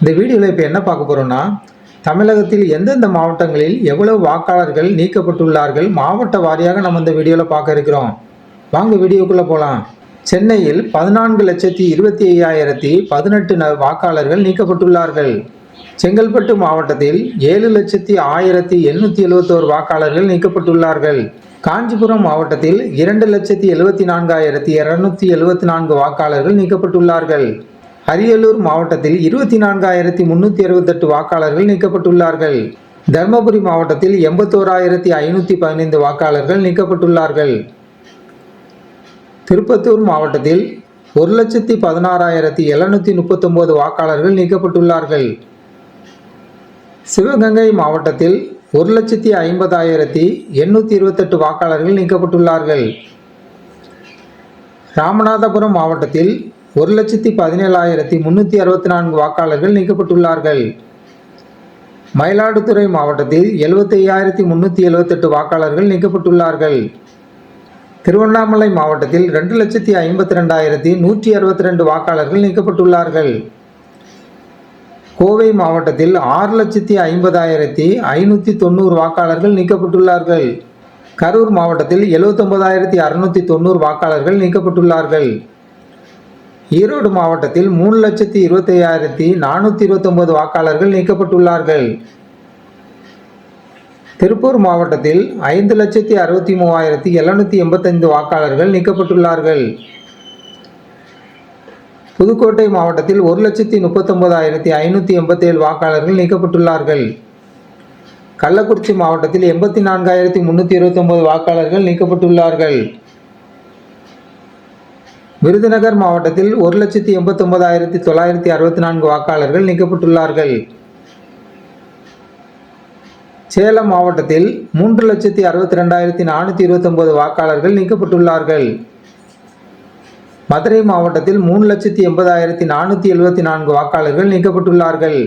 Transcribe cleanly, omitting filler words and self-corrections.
இந்த வீடியோவில் இப்போ என்ன பார்க்க போகிறோம்னா, தமிழகத்தில் எந்தெந்த மாவட்டங்களில் எவ்வளவு வாக்காளர்கள் நீக்கப்பட்டுள்ளார்கள் மாவட்ட வாரியாக நம்ம இந்த வீடியோவில் பார்க்க இருக்கிறோம். வாங்க வீடியோக்குள்ளே போகலாம். சென்னையில் 14,25,018 வாக்காளர்கள் நீக்கப்பட்டுள்ளார்கள். செங்கல்பட்டு மாவட்டத்தில் 7,01,871 வாக்காளர்கள் நீக்கப்பட்டுள்ளார்கள். காஞ்சிபுரம் மாவட்டத்தில் 2,74,274 வாக்காளர்கள் நீக்கப்பட்டுள்ளார்கள். அரியலூர் மாவட்டத்தில் 24,368 வாக்காளர்கள் நீக்கப்பட்டுள்ளார்கள். தர்மபுரி மாவட்டத்தில் 81,515 வாக்காளர்கள் நீக்கப்பட்டுள்ளார்கள். திருப்பத்தூர் மாவட்டத்தில் 1,16,739 வாக்காளர்கள் நீக்கப்பட்டுள்ளார்கள். சிவகங்கை மாவட்டத்தில் 1,50,828 வாக்காளர்கள் நீக்கப்பட்டுள்ளார்கள். ராமநாதபுரம் மாவட்டத்தில் 1,17,364 வாக்காளர்கள் நீக்கப்பட்டுள்ளார்கள். மயிலாடுதுறை மாவட்டத்தில் 75,378 வாக்காளர்கள் நீக்கப்பட்டுள்ளார்கள். திருவண்ணாமலை மாவட்டத்தில் 2,52,162 வாக்காளர்கள் நீக்கப்பட்டுள்ளார்கள். கோவை மாவட்டத்தில் 6,50,590 வாக்காளர்கள் நீக்கப்பட்டுள்ளார்கள். கரூர் மாவட்டத்தில் 79,690 வாக்காளர்கள் நீக்கப்பட்டுள்ளார்கள். ஈரோடு மாவட்டத்தில் 3,25,429 வாக்காளர்கள் நீக்கப்பட்டுள்ளார்கள். திருப்பூர் மாவட்டத்தில் 5,63,785 வாக்காளர்கள் நீக்கப்பட்டுள்ளார்கள். புதுக்கோட்டை மாவட்டத்தில் 1,39,587 வாக்காளர்கள் நீக்கப்பட்டுள்ளார்கள். கள்ளக்குறிச்சி மாவட்டத்தில் 84,329 வாக்காளர்கள் நீக்கப்பட்டுள்ளார்கள். விருதுநகர் மாவட்டத்தில் 1,89,964 வாக்காளர்கள் நீக்கப்பட்டுள்ளார்கள். சேலம் மாவட்டத்தில் 3,62,429 வாக்காளர்கள் நீக்கப்பட்டுள்ளார்கள். மதுரை மாவட்டத்தில் 3,80,474 வாக்காளர்கள் நீக்கப்பட்டுள்ளார்கள்.